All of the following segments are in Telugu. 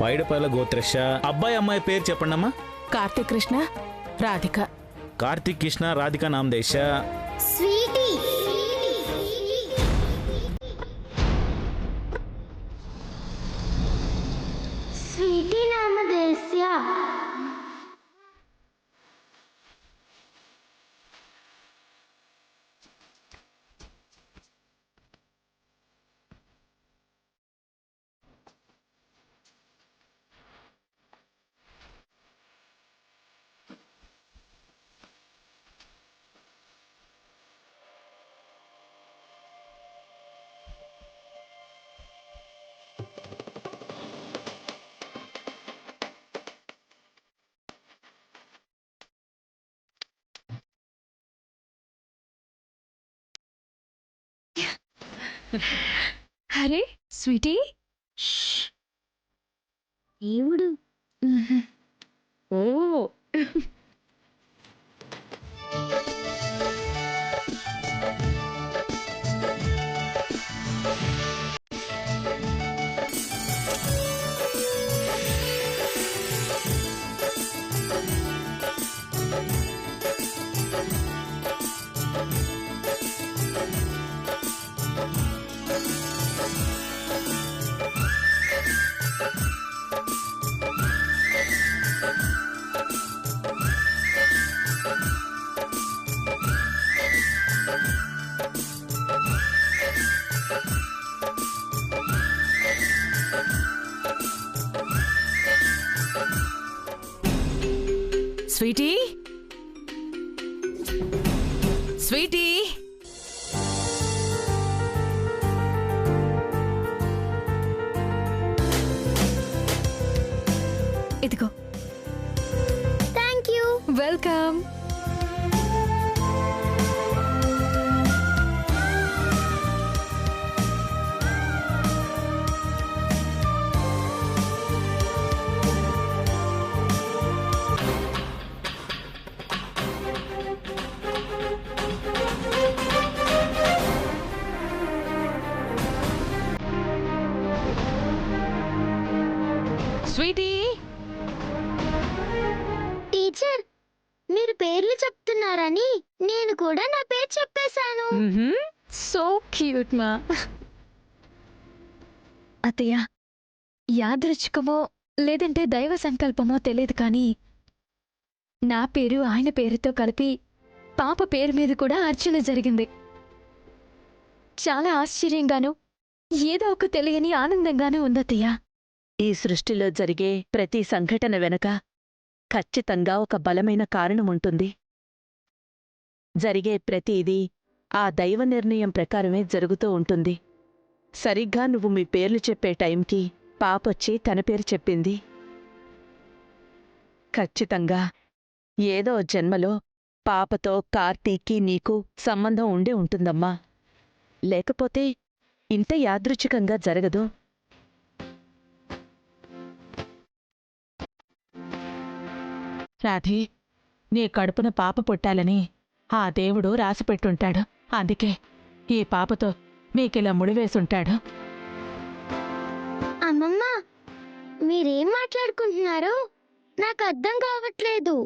పైడపల్ల గోత్రశ. అబ్బాయి అమ్మాయి పేరు చెప్పండమ్మా. కార్తీక్ కృష్ణ, రాధిక. కార్తీక్ కృష్ణ రాధిక నామదేశ. స్వీటీ. స్వీటీ నామదేశ్య. అరే స్వీటీ, దేవుడు. ఓ స్వీటీ, స్వీటీ. ఇదిగో. Thank you. Welcome. Sweety. Teacher, మీరు పేర్లు చెప్తున్నారని నేను కూడా నా పేరు చెప్పేశాను. సో క్యూట్ మా. అత్తయ్య, యాదృచ్ఛికమో లేదంటే దైవ సంకల్పమో తెలియదు కానీ నా పేరు ఆయన పేరుతో కలిపి పాప పేరు మీద కూడా అర్చన జరిగింది. చాలా ఆశ్చర్యంగాను ఏదో ఒక తెలియని ఆనందంగానూ ఉందత్తయ్య. ఈ సృష్టిలో జరిగే ప్రతి సంఘటన వెనక ఖచ్చితంగా ఒక బలమైన కారణముంటుంది. జరిగే ప్రతిదీ ఆ దైవ నిర్ణయం ప్రకారమే జరుగుతూ ఉంటుంది. సరిగ్గా నువ్వు మీ పేర్లు చెప్పే టైంకి పాపొచ్చి తన పేరు చెప్పింది. ఖచ్చితంగా ఏదో జన్మలో పాపతో కార్తీక్కి నీకు సంబంధం ఉండే ఉంటుందమ్మా. లేకపోతే ఇంత యాదృచ్ఛికంగా జరగదు. రాధి, నీ కడుపున పాప పుట్టాలని ఆ దేవుడు రాసిపెట్టుంటాడు. అందుకే ఈ పాపతో మీకిలా ముడివేసుంటాడు. అమ్మమ్మ, మీరేం మాట్లాడుకుంటున్నారో నాకు అర్థం కావట్లేదు.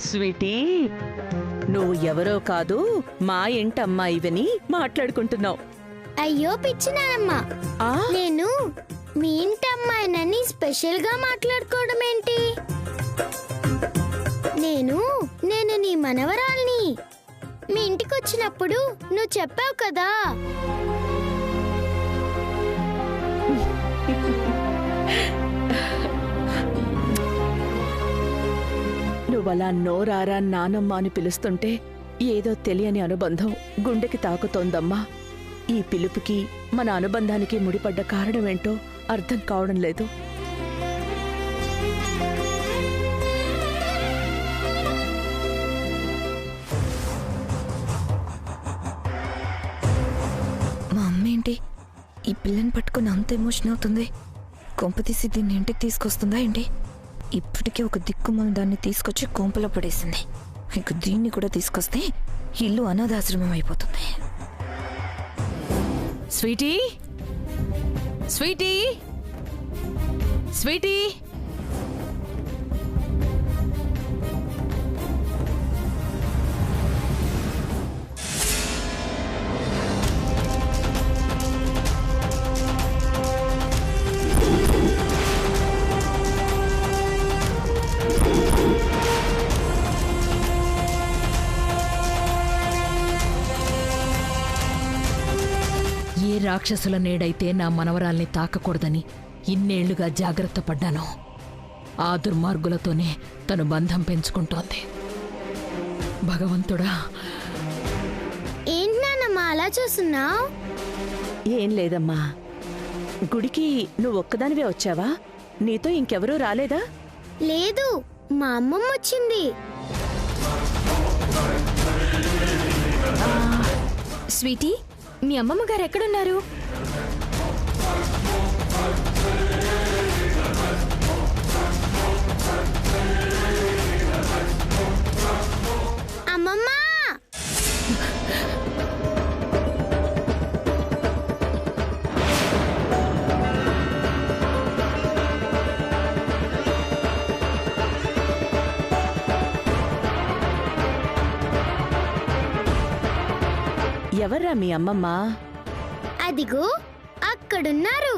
స్వీటీ, నువ్వు ఎవరో కాదు, మా ఇంటమ్మాయివని మాట్లాడుకుంటున్నావు. అయ్యో పిచ్చినానమ్మ, నేను మీ ఇంటి అమ్మాయినని స్పెషల్ గా మాట్లాడుకోవడం ఏంటి? నేను నీ మనవరాల్ని. మీ ఇంటికి వచ్చినప్పుడు నువ్వు చెప్పావు కదా. నువ్వలా నోరారా నానమ్మ అని పిలుస్తుంటే ఏదో తెలియని అనుబంధం గుండెకి తాకుతోందమ్మా. ఈ పిలుపుకి మన అనుబంధానికి ముడిపడ్డ కారణమేంటో అర్థం కావడం లేదు. మా అమ్మ ఏంటి ఈ పిల్లని పట్టుకుని అంత ఎమోషన్ అవుతుంది? కొంపతీసి దీన్ని ఇంటికి తీసుకొస్తుందా ఏంటి? ఇప్పటికే ఒక దిక్కుమాల దాన్ని తీసుకొచ్చి కొంపలో పడేసింది. ఇక దీన్ని కూడా తీసుకొస్తే ఇల్లు అనాథాశ్రమం అయిపోతుంది. స్వీటీ, స్వీటీ స్వీటీ ఏ రాక్షసుల నేడైతే నా మనవరాల్ని తాకకూడదని ఇన్నేళ్లుగా జాగ్రత్త పడ్డాను ఆ దుర్మార్గులతోనే తను బంధం పెంచుకుంటోంది. భగవంతుడా, ఏంటి నాన్నమ్మా అలా చూస్తున్నావు? ఏం లేదమ్మా. గుడికి నువ్వొక్కదానివే వచ్చావా? నీతో ఇంకెవరూ రాలేదా? లేదు, మా అమ్మమ్మ వచ్చింది. స్వీటీ, మీ అమ్మమ్మ గారు ఎక్కడున్నారు? అమ్మమ్మ, ఎవర్రా మీ అమ్మమ్మ? అదిగో అక్కడున్నారు.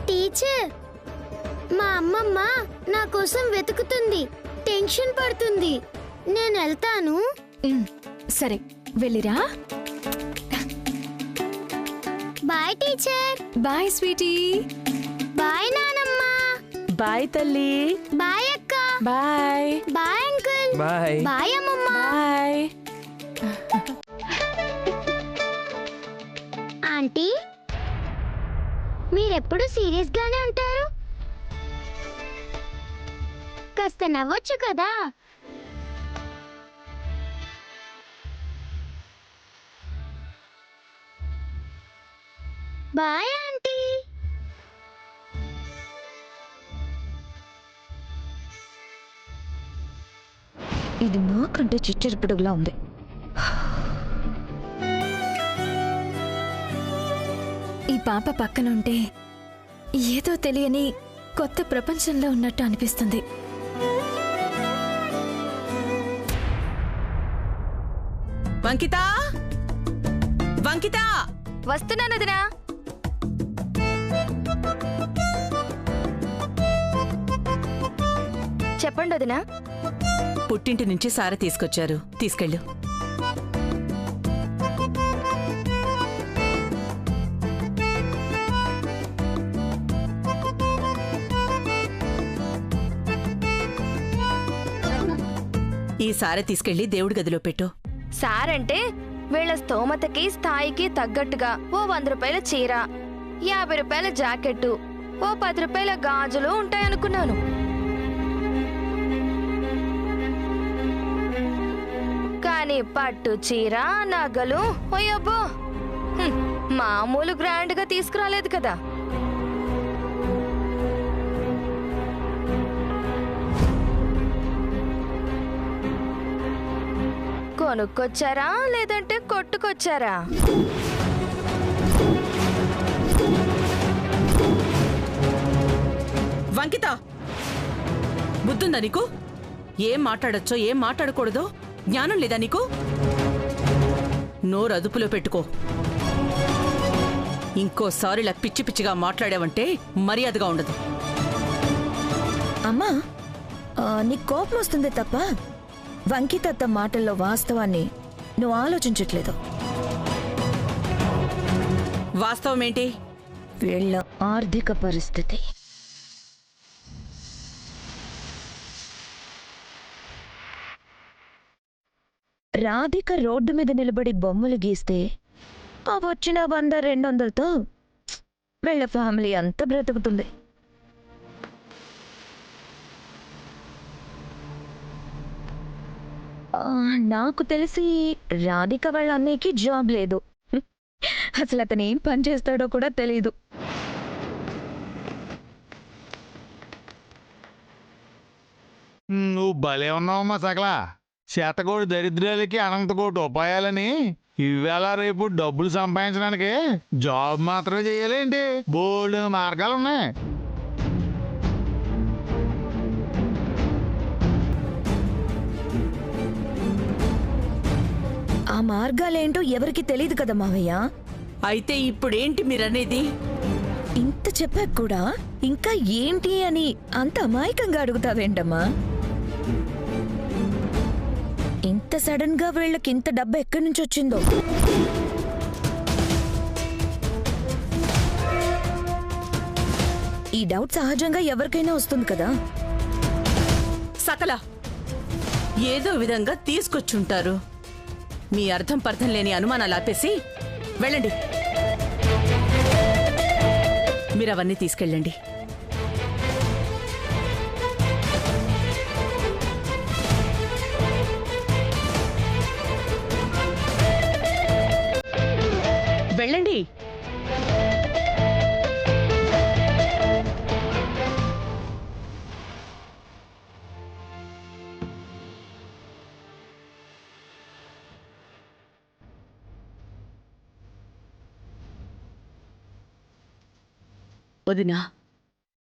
టీచర్, మా అమ్మమ్మ నా కోసం వెతుకుతుంది, టెన్షన్ పడుతుంది. నేను వెళ్తాను. సరే, వెళ్ళిరా. Bye teacher. Bye sweetie. Bye నానమ్మ. బాయ్ తల్లి. బాయ్ అక్క. Bye. Bye uncle. Bye. Bye అమ్మమ్మ. బాయ్. ఆంటీ, మీరెప్పుడు సీరియస్ గానే ఉంటారు. కాస్త నవ్వొచ్చు కదా. Bye aunty. ఇది నాకంటే చిచ్చరిపిడుగులా ఉంది. ఈ పాప పక్కనుంటే ఏదో తెలియని కొత్త ప్రపంచంలో ఉన్నట్టు అనిపిస్తుంది. వంకిత, వంకిత, వస్తున్నాను వదినా. చెప్పండి వదినా. పుట్టింటి నుంచి సార తీసుకొచ్చారు, తీసుకెళ్ళు. ఈ సారె తీసుకెళ్లి దేవుడి గదిలో పెట్టు. సారంటే వీళ్ళ స్తోమతకి స్థాయికి తగ్గట్టుగా ఓ 100 రూపాయల చీర, 50 రూపాయల జాకెట్టు, ఓ 10 రూపాయల గాజులు ఉంటాయనుకున్నాను. కానీ పట్టు చీర, నగలు, ఓయబ్బో, మామూలు గ్రాండ్ గా తీసుకురాలేదు కదా. కొనుక్కొచ్చారా లేదంటే కొట్టుకొచ్చారా? వంకిత, బుద్ధుందా నీకు? ఏం మాట్లాడొచ్చో ఏం మాట్లాడకూడదో జ్ఞానం లేదా నీకు? నోరు అదుపులో పెట్టుకో. ఇంకోసారిలా పిచ్చి పిచ్చిగా మాట్లాడావంటే మర్యాదగా ఉండదు. అమ్మా, నీకు కోపం వస్తుందే తప్ప వంకితత్త మాటల్లో వాస్తవాన్ని నువ్వు ఆలోచించట్లేదు. వాస్తవమేంటి? వీళ్ళ ఆర్థిక పరిస్థితి. రాధిక రోడ్డు మీద నిలబడి బొమ్మలు గీస్తే ఆ వచ్చిన 100-200తో వీళ్ళ ఫ్యామిలీ అంతా బ్రతుకుతుంది. నాకు తెలిసి రాధిక వాళ్ళ అన్నయ్యకి జాబ్ లేదు. అసలు అతను ఏం పని చేస్తాడో కూడా తెలీదు. నువ్వు భలే ఉన్నావమ్మా సకల. శతకోటి దరిద్రాలకి అనంతకోటి ఉపాయాలని ఇవాళ రేపు డబ్బులు సంపాదించడానికి జాబ్ మాత్రమే చేయాలేంటి? బోల్డ్ మార్గాలు ఉన్నాయి. ఆ మార్గాలేంటో ఎవరికి తెలీదు కదా మావయ్య. అయితే ఇప్పుడేంటి మీరనేది? ఇంత చెప్పాక కూడా ఇంకా ఏంటి అని అంత అమాయకంగా అడుగుతావేంటమ్మా? ఇంత సడన్ గా వీళ్ళకి ఇంత డబ్బు ఎక్కడి నుంచి వచ్చిందో? ఈ డౌట్ సహజంగా ఎవరికైనా వస్తుంది కదా. సకల ఏదో విధంగా తీసుకొచ్చుంటారు. మీ అర్థం పర్థం లేని అనుమానాలు ఆపేసి వెళ్ళండి. మీరవన్నీ తీసుకెళ్ళండి. వెళ్ళండి. వదినా,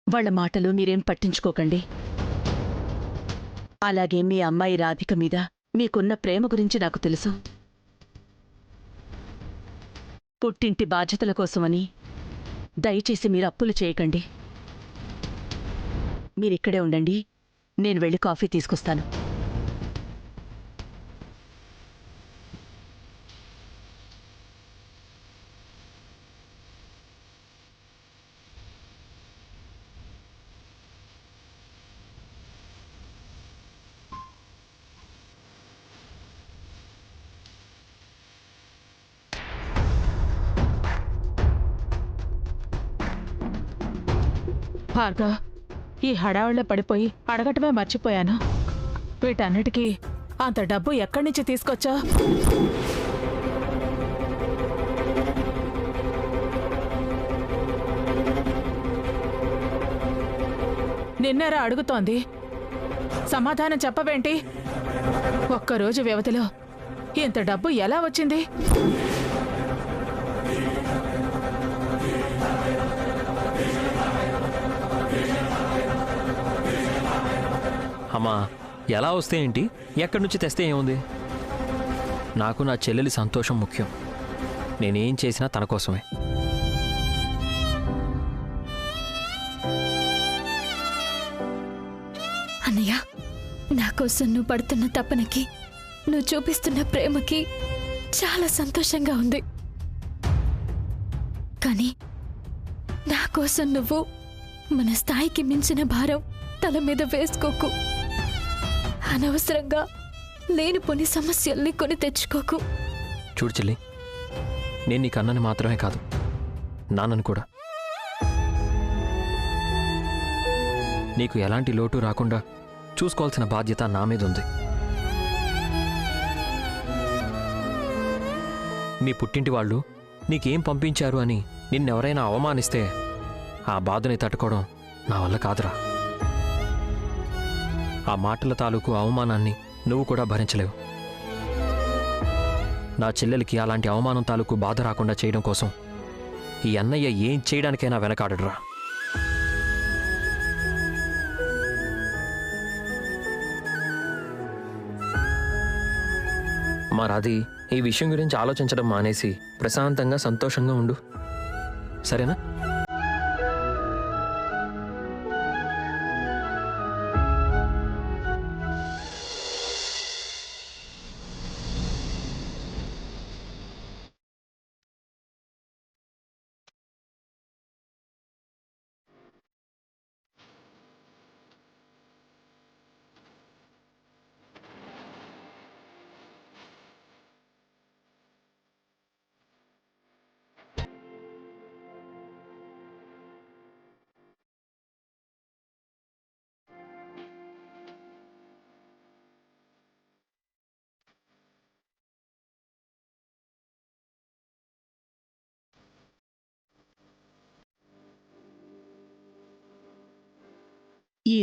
వాళ్ళ మాటలు మీరేం పట్టించుకోకండి. అలాగే మీ అమ్మాయి రాధిక మీద మీకున్న ప్రేమ గురించి నాకు తెలుసు. పుట్టింటి బాధ్యతల కోసమని దయచేసి మీరు అప్పులు చేయకండి. మీరిక్కడే ఉండండి, నేను వెళ్ళి కాఫీ తీసుకొస్తాను. భార్గవ్, ఈ హడావుల్లో పడిపోయి అడగటమే మర్చిపోయాను. వీటన్నిటికీ అంత డబ్బు ఎక్కడి నుంచి తీసుకొచ్చా? నిన్నేరా అడుగుతోంది, సమాధానం చెప్పవేంటి? ఒక్కరోజు వ్యవధిలో ఇంత డబ్బు ఎలా వచ్చింది? అమ్మా, ఎలా వస్తే ఏంటి, ఎక్కడి నుంచి తెస్తే ఏముంది? నాకు నా చెల్లెలి సంతోషం ముఖ్యం. నేనేం చేసినా తన కోసమే. అన్నయ్య, నా కోసం నువ్వు పడుతున్న తపనకి, నువ్వు చూపిస్తున్న ప్రేమకి చాలా సంతోషంగా ఉంది. కానీ నా కోసం నువ్వు మన స్థాయికి మించిన భారం తల మీద వేసుకోకు. అనవసరంగా లేనిపోని సమస్యల్ని కొని తెచ్చుకోకు. చూడు చెల్లి, నేను నీకు అన్నని మాత్రమే కాదు, నాన్నని కూడా. నీకు ఎలాంటి లోటు రాకుండా చూసుకోవాల్సిన బాధ్యత నా మీద ఉంది. మీ పుట్టింటి వాళ్ళు నీకేం పంపించారు అని నిన్నెవరైనా అవమానిస్తే ఆ బాధని తట్టుకోవడం నా వల్ల కాదురా. ఆ మాటల తాలూకు అవమానాన్ని నువ్వు కూడా భరించలేవు. నా చెల్లెలికి అలాంటి అవమానం తాలూకు బాధ రాకుండా చేయడం కోసం ఈ అన్నయ్య ఏం చేయడానికైనా వెనకాడడురా. మా రాధి, ఈ విషయం గురించి ఆలోచించడం మానేసి ప్రశాంతంగా సంతోషంగా ఉండు, సరేనా?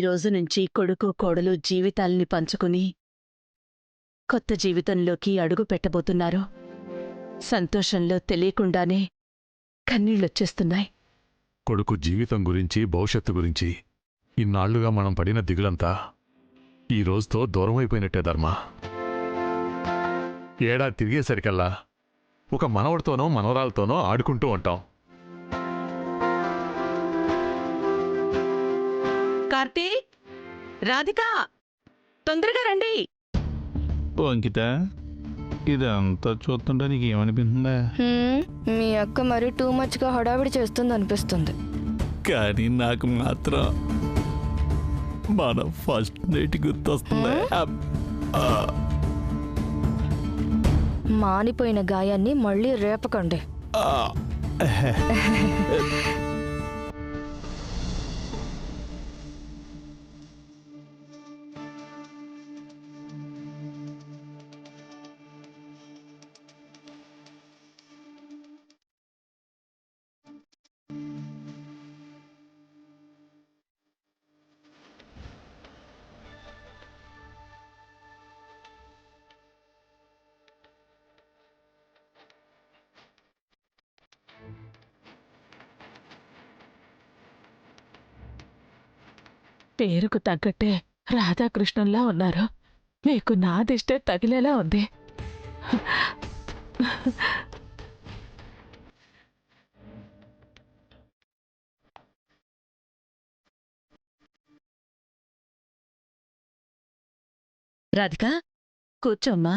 రోజు నుంచి కొడుకు కోడలు జీవితాల్ని పంచుకుని కొత్త జీవితంలోకి అడుగు పెట్టబోతున్నారు. సంతోషంలో తెలియకుండానే కన్నీళ్ళొచ్చేస్తున్నాయి. కొడుకు జీవితం గురించి, భవిష్యత్తు గురించి ఇన్నాళ్లుగా మనం పడిన దిగులంతా ఈ రోజుతో దూరమైపోయినట్టే ధర్మ. ఏడాది తిరిగేసరికల్లా ఒక మనవడితోనో మనవరాలతోనో ఆడుకుంటూ ఉంటాం. కార్తీక్, రాధిక, తొందరగా రండి. అంకిత, ఇదంతా చూస్తుంటే నీకు ఏమనిపిస్తుందా? మీ అక్క మరి టూ మచ్గా హడావిడి చేస్తుంది అనిపిస్తుంది. కానీ నాకు మాత్రం మన ఫస్ట్ నైట్ గుర్తొస్తుంది. మానిపోయిన గాయాన్ని మళ్ళీ రేపకండి. పేరుకు తగ్గట్టే రాధాకృష్ణంలా ఉన్నారు. మీకు నా దిష్టే తగిలేలా ఉంది. రాధిక, కూర్చోమ్మా.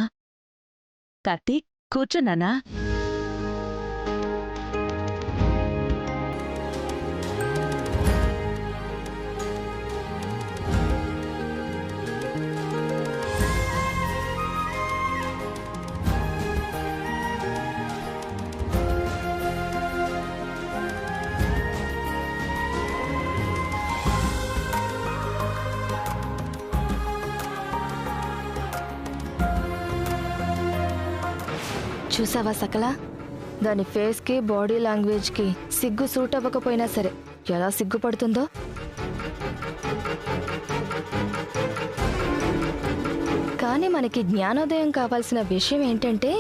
కార్తీక్, కూర్చోన్నానా. చూసావా సకల, దాని ఫేస్కి బాడీ లాంగ్వేజ్కి సిగ్గు సూట్ అవ్వకపోయినా సరే ఎలా సిగ్గుపడుతుందో. కానీ మనకి జ్ఞానోదయం కావాల్సిన విషయం ఏంటంటే,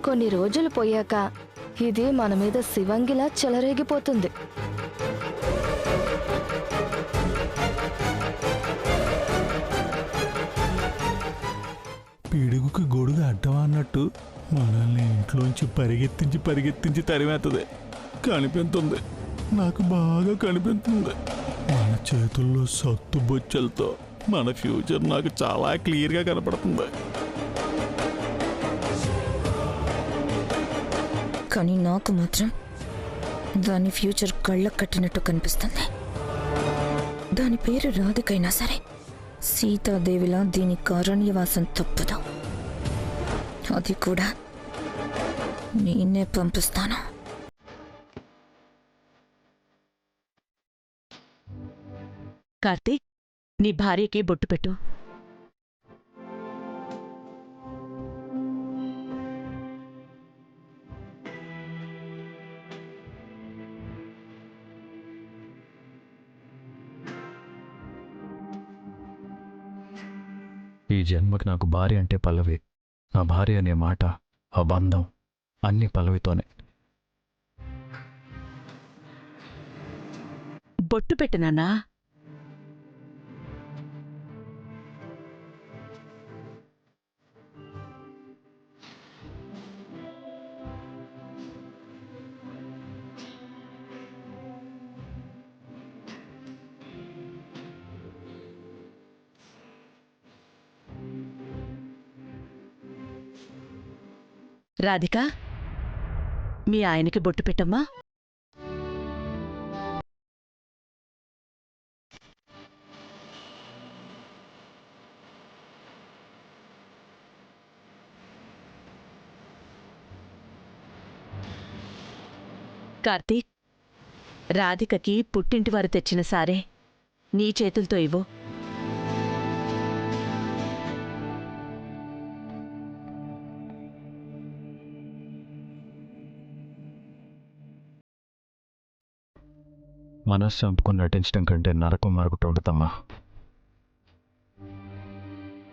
కొన్ని రోజులు పోయాక ఇది మన మీద శివంగిలా చెలరేగిపోతుంది. పిడుగుకి గొడుగు అడ్డమా అన్నట్టు మనల్ని ఇంట్లోంచి పరిగెత్తించి తరిమేస్తుంది. కనిపిస్తుంది, నాకు బాగా కనిపిస్తుంది. మన చేతుల్లో సత్తు బొచ్చలతో మన ఫ్యూచర్ నాకు చాలా క్లియర్గా కనపడుతుంది. కానీ నాకు మాత్రం దాని ఫ్యూచర్ కళ్ళకు కట్టినట్టు కనిపిస్తుంది. దాని పేరు రాధికైనా సరే సీతాదేవిలా దీని కారణ్యవాసం తప్పదు. అది కూడా నేనే పంపిస్తాను. కార్తీక్, నీ భార్యకి బొట్టు పెట్టు. ఈ జన్మకి నాకు భార్య అంటే పల్లవి. నా భార్య అనే మాట, ఆ బంధం అన్ని పల్లవితోనే. బొట్టు పెట్టినానా. రాధిక, మీ ఆయనకి బొట్టు పెట్టమ్మా. కార్తీక్, రాధికకి పుట్టింటివారు తెచ్చిన సారే నీ చేతులతో ఇవ్వు. మనసు చంపుకుని నటించడం కంటే నరకం మరొకటి ఉండదమ్మా.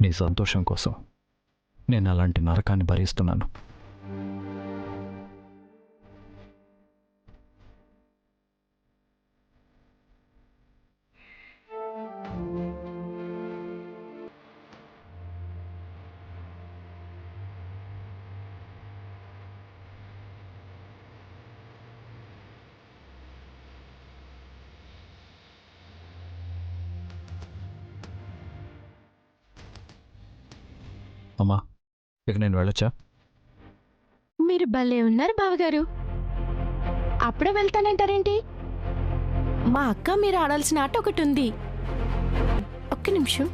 నీ సంతోషం కోసం నేను అలాంటి నరకాన్ని భరిస్తున్నాను. అమ్మా, ఇక నేను వెళ్ళొచ్చా? మీరు భలే ఉన్నారు బావగారు. అప్పుడే వెళ్తానంటారేంటి? మా అక్క మీరు ఆడాల్సిన ఆట ఒకటి ఉంది. ఒక్క నిమిషం.